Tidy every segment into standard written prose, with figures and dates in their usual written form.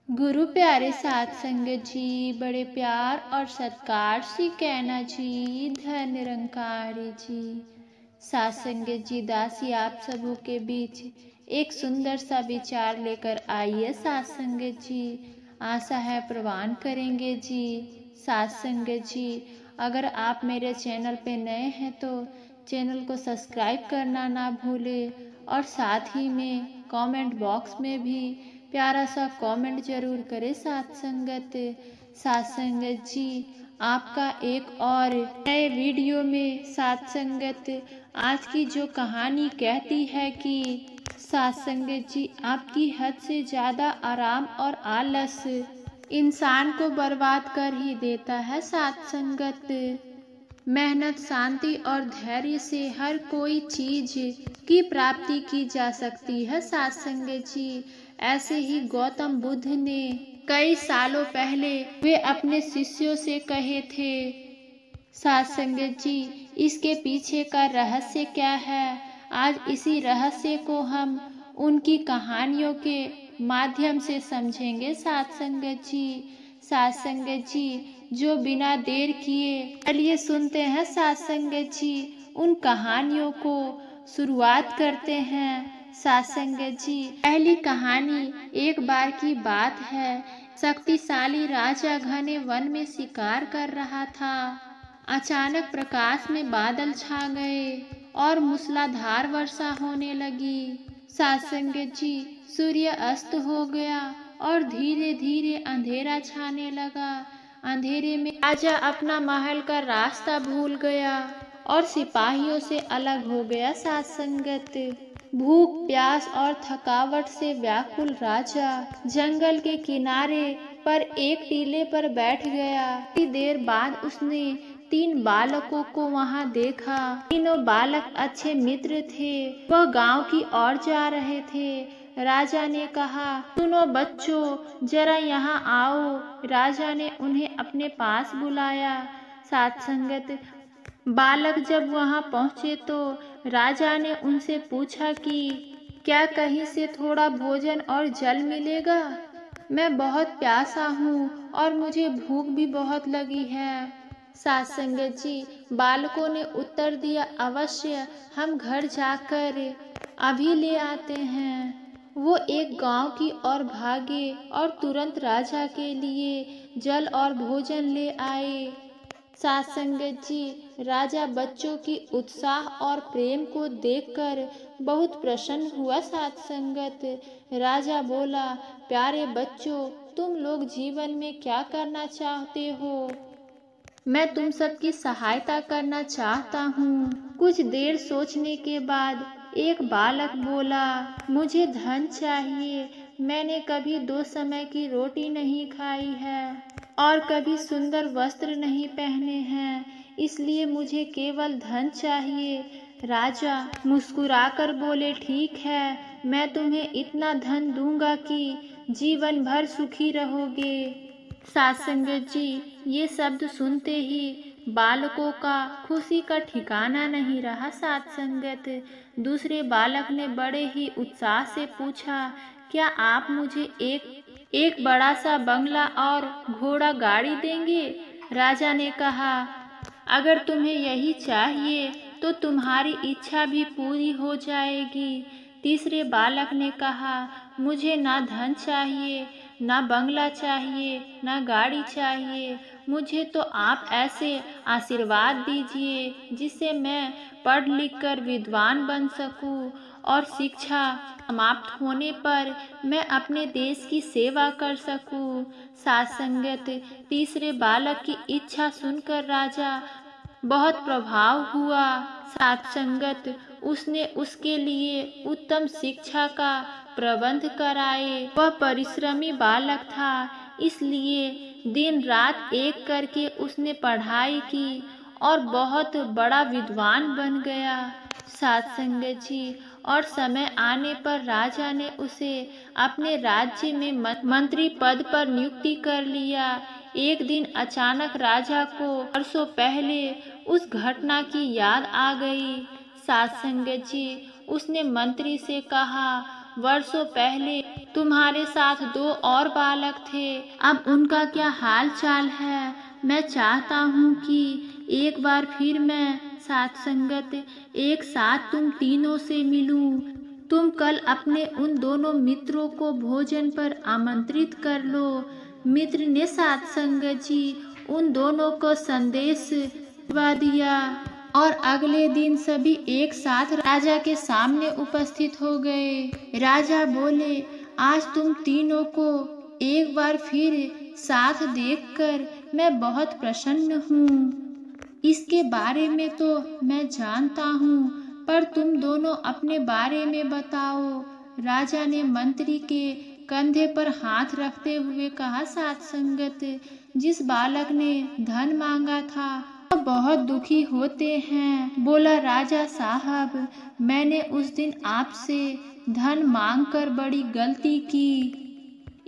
गुरु प्यारे साध संगत जी, बड़े प्यार और सत्कार से कहना जी, धन निरंकारी जी। साध संगत जी, दासी आप सबों के बीच एक सुंदर सा विचार लेकर आइए साध संगत जी। आशा है प्रवान करेंगे जी। साध संगत जी, अगर आप मेरे चैनल पे नए हैं तो चैनल को सब्सक्राइब करना ना भूलें और साथ ही में कमेंट बॉक्स में भी प्यारा सा कमेंट जरूर करें साध संगत। साध संगत जी, आपका एक और नए वीडियो में साध संगत आज की जो कहानी कहती है कि साध संगत जी, आपकी हद से ज़्यादा आराम और आलस इंसान को बर्बाद कर ही देता है साध संगत। मेहनत, शांति और धैर्य से हर कोई चीज की प्राप्ति की जा सकती है साध संगत जी। ऐसे ही गौतम बुद्ध ने कई सालों पहले वे अपने शिष्यों से कहे थे साध संगत जी, इसके पीछे का रहस्य क्या है। आज इसी रहस्य को हम उनकी कहानियों के माध्यम से समझेंगे साध संगत जी। साध संगत जी, जो बिना देर किए चलिए सुनते हैं साध संगत जी, उन कहानियों को शुरुआत करते हैं साध संगत जी। पहली कहानी, एक बार की बात है। शक्तिशाली राजा घने वन में शिकार कर रहा था। अचानक प्रकाश में बादल छा गए और मूसलाधार वर्षा होने लगी। साध संगत जी, सूर्य अस्त हो गया और धीरे धीरे अंधेरा छाने लगा। अंधेरे में राजा अपना महल का रास्ता भूल गया और सिपाहियों से अलग हो गया साध संगत। भूख, प्यास और थकावट से व्याकुल राजा जंगल के किनारे पर एक टीले पर बैठ गया। थोड़ी देर बाद उसने 3 बालकों को वहां देखा। तीनों बालक अच्छे मित्र थे। वह गांव की ओर जा रहे थे। राजा ने कहा, सुनो बच्चों, जरा यहाँ आओ। राजा ने उन्हें अपने पास बुलाया। साध संगत, बालक जब वहां पहुंचे तो राजा ने उनसे पूछा कि क्या कहीं से थोड़ा भोजन और जल मिलेगा। मैं बहुत प्यासा हूँ और मुझे भूख भी बहुत लगी है। साध संगत जी, बालकों ने उत्तर दिया, अवश्य, हम घर जाकर अभी ले आते हैं। वो एक गांव की ओर भागे और तुरंत राजा के लिए जल और भोजन ले आए। साध संगत जी, राजा बच्चों की उत्साह और प्रेम को देखकर बहुत प्रसन्न हुआ। साध संगत, राजा बोला, प्यारे बच्चों, तुम लोग जीवन में क्या करना चाहते हो? मैं तुम सबकी सहायता करना चाहता हूँ। कुछ देर सोचने के बाद एक बालक बोला, मुझे धन चाहिए। मैंने कभी 2 समय की रोटी नहीं खाई है और कभी सुंदर वस्त्र नहीं पहने हैं, इसलिए मुझे केवल धन चाहिए। राजा मुस्कुराकर बोले, ठीक है, मैं तुम्हें इतना धन दूंगा कि जीवन भर सुखी रहोगे। साध संगत जी, ये शब्द सुनते ही बालकों का खुशी का ठिकाना नहीं रहा। साध संगत, दूसरे बालक ने बड़े ही उत्साह से पूछा, क्या आप मुझे एक बड़ा सा बंगला और घोड़ा गाड़ी देंगे? राजा ने कहा, अगर तुम्हें यही चाहिए तो तुम्हारी इच्छा भी पूरी हो जाएगी। तीसरे बालक ने कहा, मुझे ना धन चाहिए, ना बंगला चाहिए, ना गाड़ी चाहिए। मुझे तो आप ऐसे आशीर्वाद दीजिए जिससे मैं पढ़ लिख कर विद्वान बन सकूं और शिक्षा समाप्त होने पर मैं अपने देश की सेवा कर सकूं। साध संगत, तीसरे बालक की इच्छा सुनकर राजा बहुत प्रभाव हुआ। साध संगत, उसने उसके लिए उत्तम शिक्षा का प्रबंध कराए। वह परिश्रमी बालक था, इसलिए दिन रात एक करके उसने पढ़ाई की और बहुत बड़ा विद्वान बन गया। साध संगत जी, और समय आने पर राजा ने उसे अपने राज्य में मंत्री पद पर नियुक्ति कर लिया। एक दिन अचानक राजा को वर्षों पहले उस घटना की याद आ गई। साध संगत जी, उसने मंत्री से कहा, वर्षों पहले तुम्हारे साथ 2 और बालक थे, अब उनका क्या हाल चाल है? मैं चाहता हूँ कि एक बार फिर मैं साथ संगत एक साथ तुम तीनों से मिलूं। तुम कल अपने उन दोनों मित्रों को भोजन पर आमंत्रित कर लो। मित्र ने साथ संगत जी उन दोनों को संदेश दिया और अगले दिन सभी एक साथ राजा के सामने उपस्थित हो गए। राजा बोले, आज तुम तीनों को एक बार फिर साथ देखकर मैं बहुत प्रसन्न हूँ। इसके बारे में तो मैं जानता हूँ, पर तुम दोनों अपने बारे में बताओ। राजा ने मंत्री के कंधे पर हाथ रखते हुए कहा, साथ संगत जिस बालक ने धन मांगा था वह बहुत दुखी होते हैं। बोला, राजा साहब, मैंने उस दिन आपसे धन मांगकर बड़ी गलती की।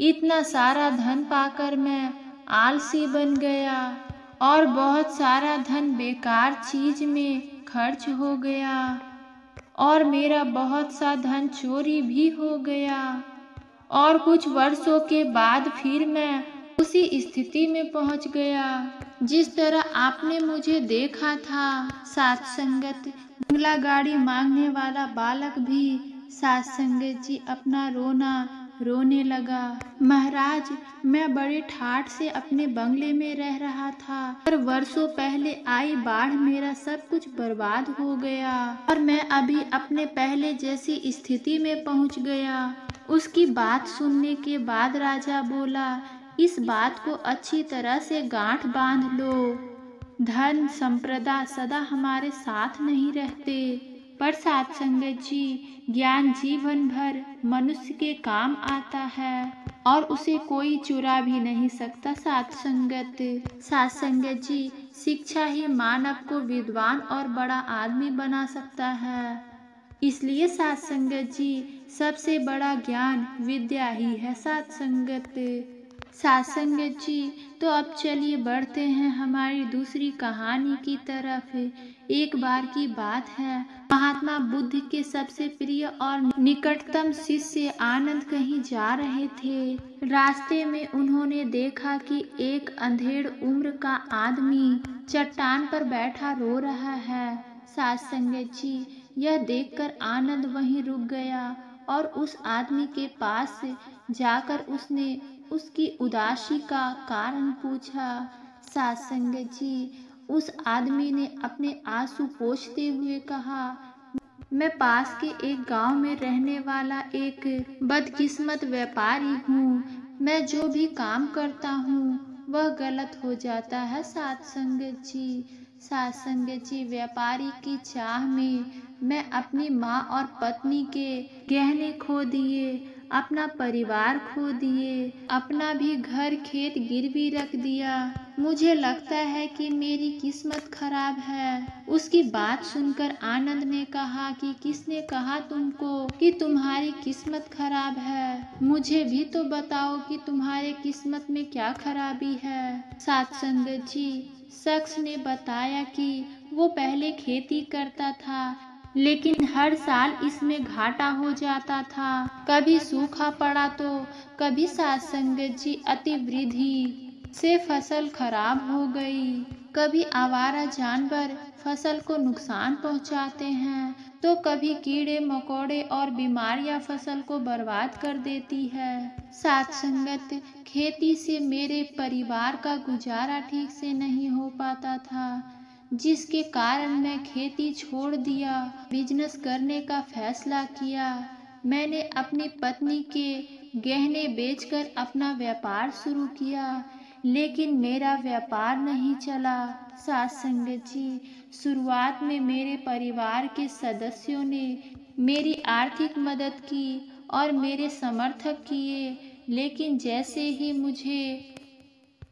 इतना सारा धन पाकर मैं आलसी बन गया और बहुत सारा धन बेकार चीज में खर्च हो गया और मेरा बहुत सा धन चोरी भी हो गया और कुछ वर्षों के बाद फिर मैं उसी स्थिति में पहुंच गया जिस तरह आपने मुझे देखा था। साथ संगत बंगला गाड़ी मांगने वाला बालक भी साथ संगत जी अपना रोने लगा। महाराज, मैं बड़े ठाठ से अपने बंगले में रह रहा था, पर वर्षों पहले आई बाढ़ मेरा सब कुछ बर्बाद हो गया और मैं अभी अपने पहले जैसी स्थिति में पहुंच गया। उसकी बात सुनने के बाद राजा बोला, इस बात को अच्छी तरह से गांठ बांध लो। धन संपदा सदा हमारे साथ नहीं रहते, पर साथ संगत जी ज्ञान जीवन भर मनुष्य के काम आता है और उसे कोई चुरा भी नहीं सकता। साथ संगत जी शिक्षा ही मानव को विद्वान और बड़ा आदमी बना सकता है। इसलिए साथ संगत जी सबसे बड़ा ज्ञान विद्या ही है। साथ संगत जी, तो अब चलिए बढ़ते हैं हमारी दूसरी कहानी की तरफ। एक बार की बात है, महात्मा बुद्ध के सबसे प्रिय और निकटतम शिष्य आनंद कहीं जा रहे थे। रास्ते में उन्होंने देखा कि एक अंधेड़ उम्र का आदमी चट्टान पर बैठा रो रहा है। साथ संगत जी, यह देखकर आनंद वहीं रुक गया और उस आदमी के पास जाकर उसने उसकी उदासी का कारण पूछा। साथ संगत जी, उस आदमी ने अपने आंसू पोंछते हुए कहा, मैं पास के एक गांव में रहने वाला एक बदकिस्मत व्यापारी हूँ। मैं जो भी काम करता हूँ वह गलत हो जाता है। साथ संगत जी, व्यापारी की चाह में मैं अपनी माँ और पत्नी के गहने खो दिए, अपना परिवार खो दिए, अपना भी घर खेत गिरवी रख दिया। मुझे लगता है कि मेरी किस्मत खराब है। उसकी बात सुनकर आनंद ने कहा कि किसने कहा तुमको कि तुम्हारी किस्मत खराब है? मुझे भी तो बताओ कि तुम्हारे किस्मत में क्या खराबी है। साथ संगत जी, शख्स ने बताया कि वो पहले खेती करता था, लेकिन हर साल इसमें घाटा हो जाता था। कभी सूखा पड़ा तो कभी साथ संगत जी अतिवृद्धि से फसल खराब हो गई। कभी आवारा जानवर फसल को नुकसान पहुंचाते हैं तो कभी कीड़े मकोड़े और बीमारियां फसल को बर्बाद कर देती है। साथ संगत, खेती से मेरे परिवार का गुजारा ठीक से नहीं हो पाता था, जिसके कारण मैं खेती छोड़ दिया, बिजनेस करने का फैसला किया। मैंने अपनी पत्नी के गहने बेचकर अपना व्यापार शुरू किया, लेकिन मेरा व्यापार नहीं चला। साथ संगत जी, शुरुआत में मेरे परिवार के सदस्यों ने मेरी आर्थिक मदद की और मेरे समर्थक किए, लेकिन जैसे ही मुझे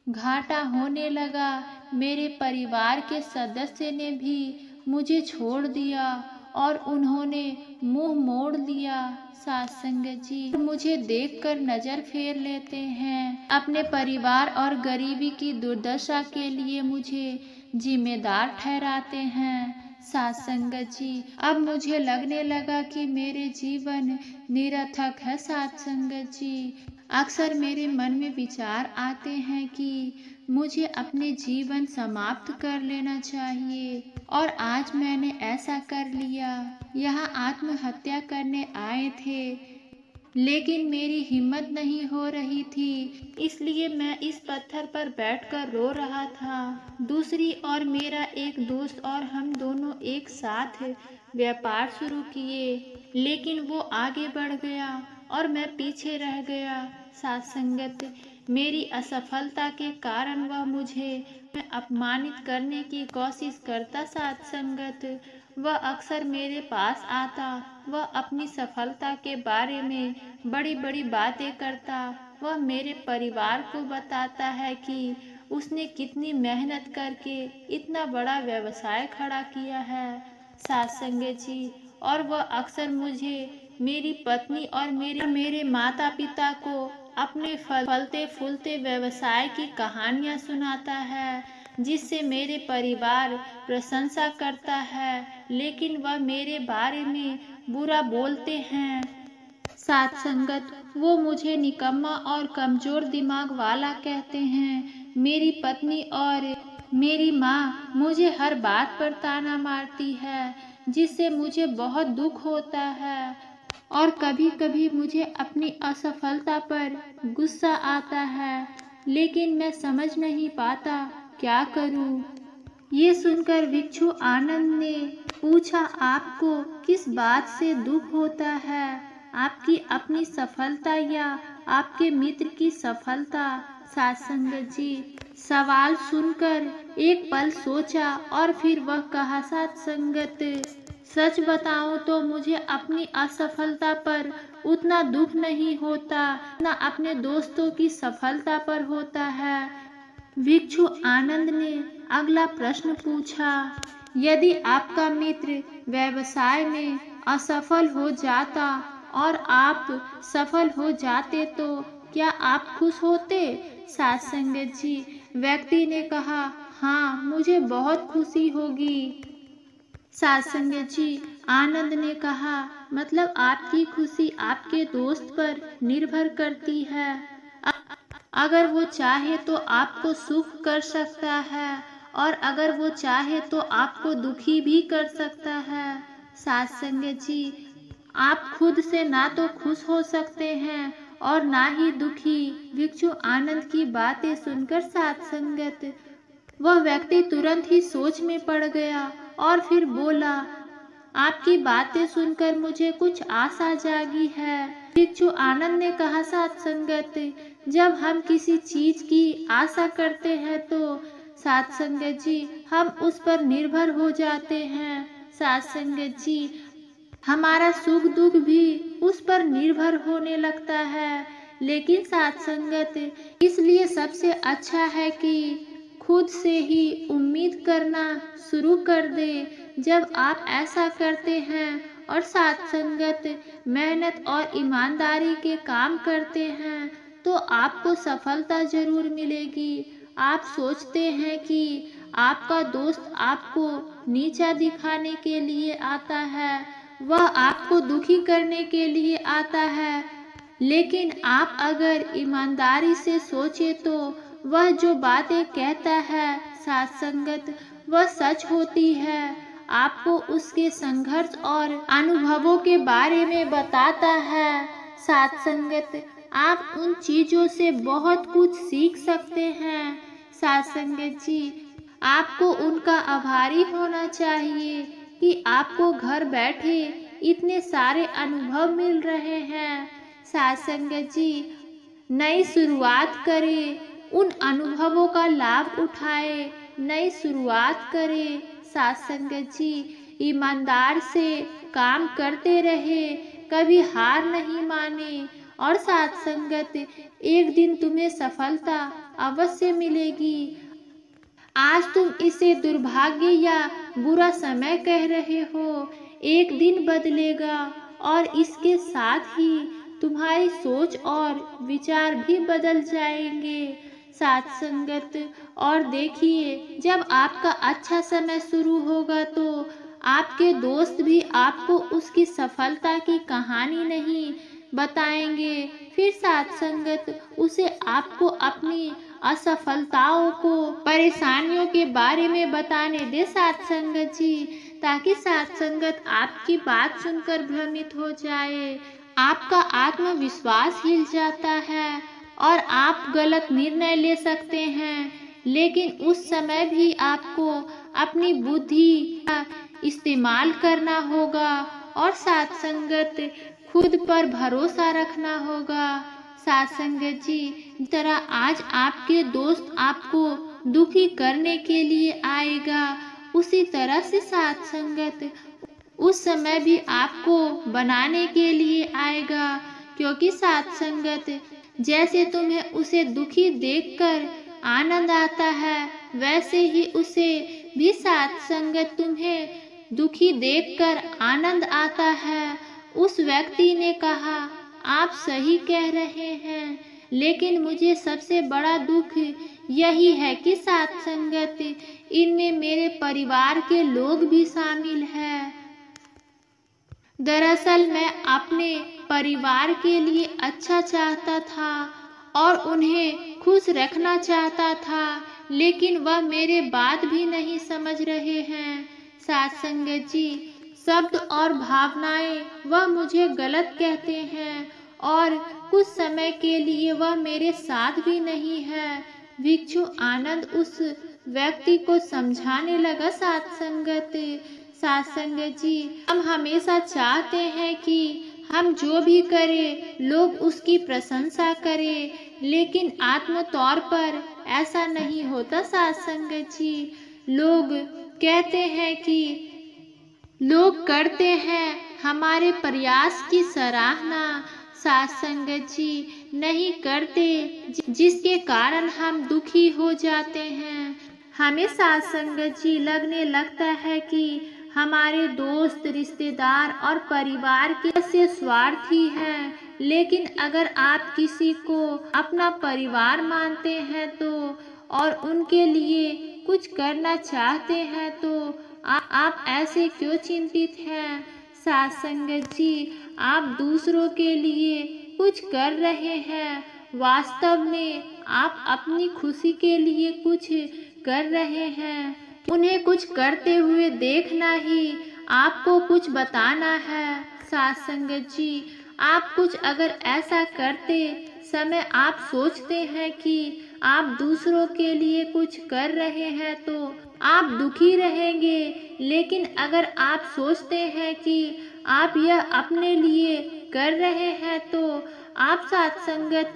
घाटा होने लगा, मेरे परिवार के सदस्य ने भी मुझे छोड़ दिया और उन्होंने मुंह मोड़ लिया। साथ संगत जी, मुझे देखकर नजर फेर लेते हैं। अपने परिवार और गरीबी की दुर्दशा के लिए मुझे जिम्मेदार ठहराते हैं। साथ संगत जी, अब मुझे लगने लगा कि मेरे जीवन निरर्थक है। साथ संगत जी, अक्सर मेरे मन में विचार आते हैं कि मुझे अपने जीवन समाप्त कर लेना चाहिए, और आज मैंने ऐसा कर लिया। यहाँ आत्महत्या करने आए थे, लेकिन मेरी हिम्मत नहीं हो रही थी, इसलिए मैं इस पत्थर पर बैठकर रो रहा था। दूसरी ओर मेरा एक दोस्त और हम दोनों एक साथ व्यापार शुरू किए, लेकिन वो आगे बढ़ गया और मैं पीछे रह गया। साथ संगत, मेरी असफलता के कारण वह मुझे अपमानित करने की कोशिश करता। साथ संगत, वह अक्सर मेरे पास आता, वह अपनी सफलता के बारे में बड़ी बड़ी बातें करता। वह मेरे परिवार को बताता है कि उसने कितनी मेहनत करके इतना बड़ा व्यवसाय खड़ा किया है। साथ संगत जी, और वह अक्सर मुझे, मेरी पत्नी और मेरे माता पिता को अपने फलते फूलते व्यवसाय की कहानियाँ सुनाता है, जिससे मेरे परिवार प्रशंसा करता है, लेकिन वह मेरे बारे में बुरा बोलते हैं। साथ संगत, वो मुझे निकम्मा और कमजोर दिमाग वाला कहते हैं। मेरी पत्नी और मेरी माँ मुझे हर बात पर ताना मारती है, जिससे मुझे बहुत दुख होता है, और कभी कभी मुझे अपनी असफलता पर गुस्सा आता है, लेकिन मैं समझ नहीं पाता क्या करूं। ये सुनकर भिक्षु आनंद ने पूछा, आपको किस बात से दुख होता है, आपकी अपनी सफलता या आपके मित्र की सफलता? साथ संगत जी, सवाल सुनकर एक पल सोचा और फिर वह कहा, साथ संगत, सच बताऊं तो मुझे अपनी असफलता पर उतना दुख नहीं होता ना अपने दोस्तों की सफलता पर होता है। भिक्षु आनंद ने अगला प्रश्न पूछा, यदि आपका मित्र व्यवसाय में असफल हो जाता और आप सफल हो जाते तो क्या आप खुश होते? साथ संगत जी, व्यक्ति ने कहा, हाँ, मुझे बहुत खुशी होगी। साथ संगत जी, आनंद ने कहा, मतलब आपकी खुशी आपके दोस्त पर निर्भर करती है। अगर वो चाहे तो आपको सुख कर सकता है, और अगर वो चाहे तो आपको दुखी भी कर सकता है। साथ संगत जी, आप खुद से ना तो खुश हो सकते हैं और ना ही दुखी। भिक्षु आनंद की बातें सुनकर साथ संगत, वह व्यक्ति तुरंत ही सोच में पड़ गया और फिर बोला, आपकी बातें सुनकर मुझे कुछ आशा जागी है। भिक्षु आनंद ने कहा, साथ संगत, जब हम किसी चीज की आशा करते हैं तो साथ संगत जी हम उस पर निर्भर हो जाते हैं। साथ संगत जी, हमारा सुख दुख भी उस पर निर्भर होने लगता है। लेकिन साथ संगत, इसलिए सबसे अच्छा है कि खुद से ही उम्मीद करना शुरू कर दे। जब आप ऐसा करते हैं और साथ संगत मेहनत और ईमानदारी के काम करते हैं तो आपको सफलता जरूर मिलेगी। आप सोचते हैं कि आपका दोस्त आपको नीचा दिखाने के लिए आता है, वह आपको दुखी करने के लिए आता है, लेकिन आप अगर ईमानदारी से सोचे तो वह जो बातें कहता है साथ संगत, वह सच होती है। आपको उसके संघर्ष और अनुभवों के बारे में बताता है। साथ संगत, आप उन चीजों से बहुत कुछ सीख सकते हैं। साथ संगत जी, आपको उनका आभारी होना चाहिए कि आपको घर बैठे इतने सारे अनुभव मिल रहे हैं। साथ संगत जी, नई शुरुआत करें, उन अनुभवों का लाभ उठाए, नई शुरुआत करें। साथ संगत जी, ईमानदार से काम करते रहे, कभी हार नहीं माने, और साथ संगत एक दिन तुम्हें सफलता अवश्य मिलेगी। आज तुम इसे दुर्भाग्य या बुरा समय कह रहे हो, एक दिन बदलेगा और इसके साथ ही तुम्हारी सोच और विचार भी बदल जाएंगे। साथ संगत, और देखिए, जब आपका अच्छा समय शुरू होगा तो आपके दोस्त भी आपको उसकी सफलता की कहानी नहीं बताएंगे। फिर साथ संगत उसे आपको अपनी असफलताओं को, परेशानियों के बारे में बताने दे साथ संगत जी, ताकि साथ संगत आपकी बात सुनकर भ्रमित हो जाए। आपका आत्मविश्वास हिल जाता है और आप गलत निर्णय ले सकते हैं। लेकिन उस समय भी आपको अपनी बुद्धि का इस्तेमाल करना होगा और साथ संगत खुद पर भरोसा रखना होगा। साथ संगत जी, तरह आज आपके दोस्त आपको दुखी करने के लिए आएगा, उसी तरह से साथ संगत उस समय भी आपको बनाने के लिए आएगा। क्योंकि साथ संगत जैसे तुम्हें उसे दुखी देखकर आनंद आता है, वैसे ही उसे भी साथ संगत तुम्हें दुखी देखकर आनंद आता है। उस व्यक्ति ने कहा, आप सही कह रहे हैं, लेकिन मुझे सबसे बड़ा दुख यही है कि साथ संगत इनमें मेरे परिवार के लोग भी शामिल हैं। दरअसल मैं अपने परिवार के लिए अच्छा चाहता था और उन्हें खुश रखना चाहता था, लेकिन वह मेरे बात भी नहीं समझ रहे हैं। साथ संगत जी, शब्द और भावनाएं वह मुझे गलत कहते हैं और कुछ समय के लिए वह मेरे साथ भी नहीं है। भिक्षु आनंद उस व्यक्ति को समझाने लगा। साथ संगत जी, हम हमेशा चाहते हैं कि हम जो भी करें लोग उसकी प्रशंसा करें, लेकिन आत्म तौर पर ऐसा नहीं होता। साथ संगत जी, लोग कहते हैं कि लोग करते हैं हमारे प्रयास की सराहना, साथ संगत जी नहीं करते, जिसके कारण हम दुखी हो जाते हैं। हमें साथ संगत जी लगने लगता है कि हमारे दोस्त, रिश्तेदार और परिवार के स्वार्थी हैं, लेकिन अगर आप किसी को अपना परिवार मानते हैं तो और उनके लिए कुछ करना चाहते हैं तो आप ऐसे क्यों चिंतित हैं। साथ संगत जी, आप दूसरों के लिए कुछ कर रहे हैं, वास्तव में आप अपनी खुशी के लिए कुछ कर रहे हैं। उन्हें कुछ करते हुए देखना ही आपको कुछ बताना है। साथ संगत जी, आप कुछ अगर ऐसा करते समय आप सोचते हैं कि आप दूसरों के लिए कुछ कर रहे हैं तो आप दुखी रहेंगे, लेकिन अगर आप सोचते हैं कि आप यह अपने लिए कर रहे हैं तो आप साथ संगत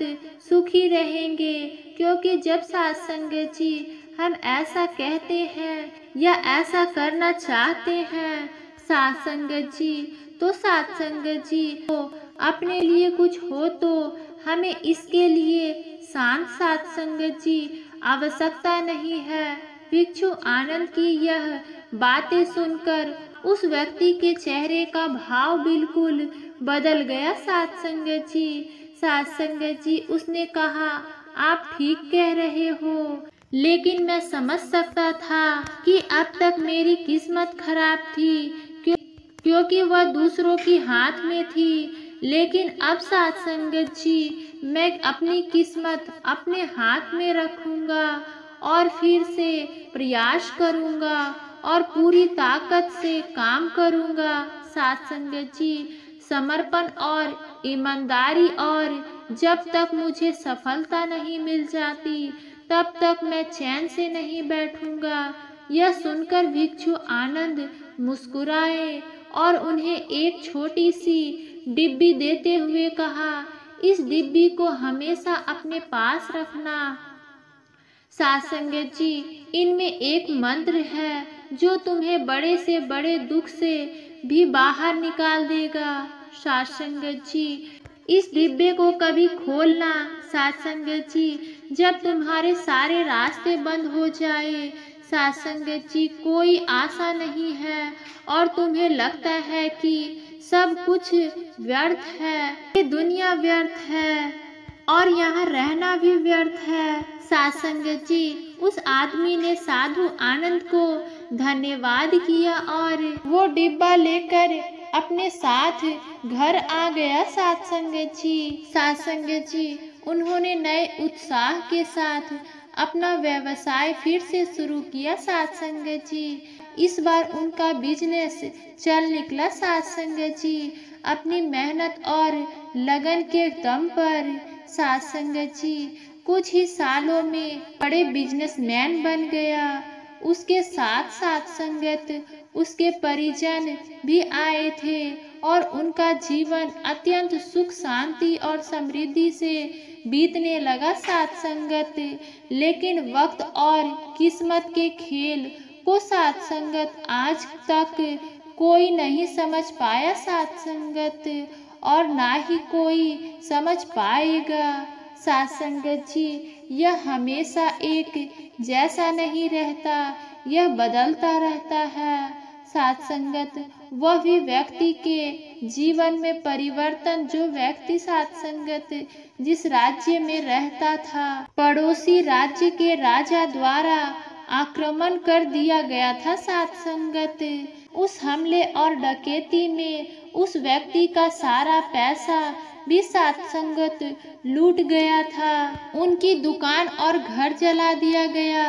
सुखी रहेंगे। क्योंकि जब साथ संगत जी हम ऐसा कहते हैं या ऐसा करना चाहते हैं साथ संगत जी, तो साथ संगत जी तो अपने लिए कुछ हो तो हमें इसके लिए शांत साथ संगत जी आवश्यकता नहीं है। भिक्षु आनंद की यह बातें सुनकर उस व्यक्ति के चेहरे का भाव बिल्कुल बदल गया। साथ संगत जी उसने कहा, आप ठीक कह रहे हो, लेकिन मैं समझ सकता था कि अब तक मेरी किस्मत खराब थी, क्योंकि वह दूसरों की हाथ में थी। लेकिन अब साथ संगत जी मैं अपनी किस्मत अपने हाथ में रखूंगा और फिर से प्रयास करूंगा और पूरी ताकत से काम करूंगा। साथ संगत जी, समर्पण और ईमानदारी, और जब तक मुझे सफलता नहीं मिल जाती तब तक मैं चैन से नहीं बैठूंगा। यह सुनकर भिक्षु आनंद मुस्कुराए और उन्हें एक छोटी सी डिब्बी देते हुए कहा, इस डिब्बी को हमेशा अपने पास रखना। साथ संगत जी, इनमें एक मंत्र है जो तुम्हें बड़े से बड़े दुख से भी बाहर निकाल देगा। साथ संगत जी, इस डिब्बे को कभी खोलना साथ संगत जी जब तुम्हारे सारे रास्ते बंद हो जाए। साथ संगत जी, कोई आशा नहीं है और तुम्हें लगता है कि सब कुछ व्यर्थ है, ये दुनिया व्यर्थ है। और यहाँ रहना भी व्यर्थ है। साथ संगत जी, उस आदमी ने साधु आनंद को धन्यवाद किया और वो डिब्बा लेकर अपने साथ घर आ गया। साथ संगत जी, उन्होंने नए उत्साह के साथ अपना व्यवसाय फिर से शुरू किया। साथ संगत जी, इस बार उनका बिजनेस चल निकला। साथ संगत जी, अपनी मेहनत और लगन के दम पर साथ संगत जी कुछ ही सालों में बड़े बिजनेसमैन बन गया। उसके साथ साथ संगत उसके परिजन भी आए थे और उनका जीवन अत्यंत सुख शांति और समृद्धि से बीतने लगा। साथ संगत, लेकिन वक्त और किस्मत के खेल को साथ संगत आज तक कोई नहीं समझ पाया। साथ संगत, और ना ही कोई समझ पाएगा। साथ संगत जी, यह हमेशा एक जैसा नहीं रहता, यह बदलता रहता है। साथ संगत, वह भी व्यक्ति के जीवन में परिवर्तन जो व्यक्ति साथ संगत जिस राज्य में रहता था, पड़ोसी राज्य के राजा द्वारा आक्रमण कर दिया गया था। साथ संगत, उस हमले और डकैती में उस व्यक्ति का सारा पैसा भी साथ संगत लूट गया था। उनकी दुकान और घर जला दिया गया।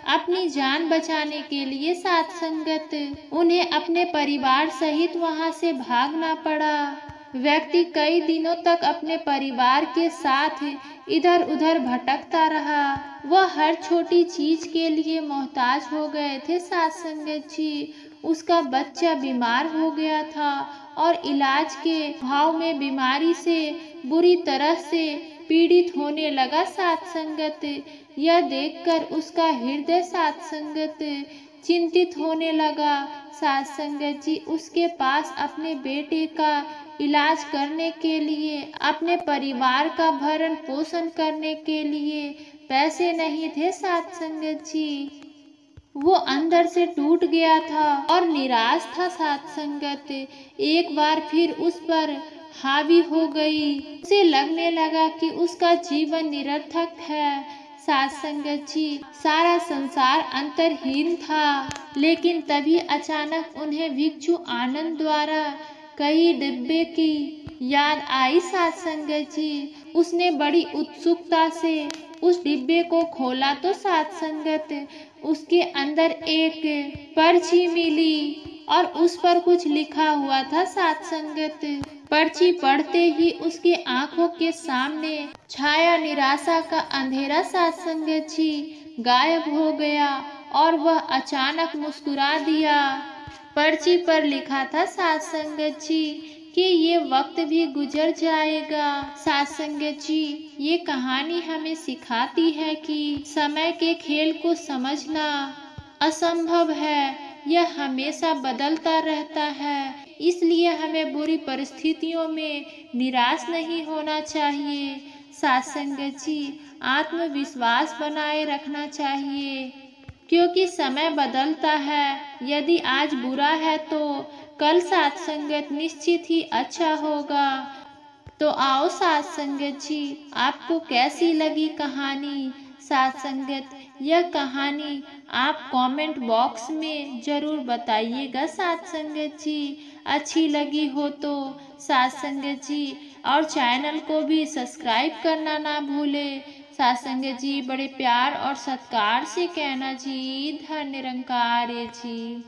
अपनी जान बचाने के लिए साथ संगत उन्हें अपने परिवार सहित वहां से भागना पड़ा। व्यक्ति कई दिनों तक अपने परिवार के साथ इधर उधर भटकता रहा। वह हर छोटी चीज के लिए मोहताज हो गए थे। साथ संगत जी, उसका बच्चा बीमार हो गया था और इलाज के अभाव में बीमारी से बुरी तरह से पीड़ित होने लगा। साथ संगत, यह देखकर उसका हृदय साथ संगत चिंतित होने लगा। साथ संगत जी, उसके पास अपने बेटे का इलाज करने के लिए, अपने परिवार का भरण पोषण करने के लिए पैसे नहीं थे। साथ संगत जी, वो अंदर से टूट गया था और निराश था। साथ संगत एक बार फिर उस पर हावी हो गई। उसे लगने लगा कि उसका जीवन निरर्थक है। साथ संगत जी, सारा संसार अंतरहीन था। लेकिन तभी अचानक उन्हें भिक्षु आनंद द्वारा कई डिब्बे की याद आई। साथ संगत जी, उसने बड़ी उत्सुकता से उस डिब्बे को खोला तो साथ संगत उसके अंदर एक पर्ची मिली और उस पर कुछ लिखा हुआ था। साथ संगत, पर्ची पढ़ते ही उसकी आंखों के सामने छाया निराशा का अंधेरा। साथ संगत जी, गायब हो गया और वह अचानक मुस्कुरा दिया। पर्ची पर लिखा था साथ संगत जी कि ये वक्त भी गुजर जाएगा। साथ संगत जी, ये कहानी हमें सिखाती है कि समय के खेल को समझना असंभव है। यह हमेशा बदलता रहता है, इसलिए हमें बुरी परिस्थितियों में निराश नहीं होना चाहिए। साथ संगत जी, आत्मविश्वास बनाए रखना चाहिए, क्योंकि समय बदलता है। यदि आज बुरा है तो कल साथ संगत निश्चित ही अच्छा होगा। तो आओ साथ संगत जी, आपको कैसी लगी कहानी? साथ संगत, यह कहानी आप कमेंट बॉक्स में ज़रूर बताइएगा। साथ संगत जी, अच्छी लगी हो तो साथ संगत जी, और चैनल को भी सब्सक्राइब करना ना भूलें। साथ संगत जी, बड़े प्यार और सत्कार से कहना जी, धन्य निरंकार जी।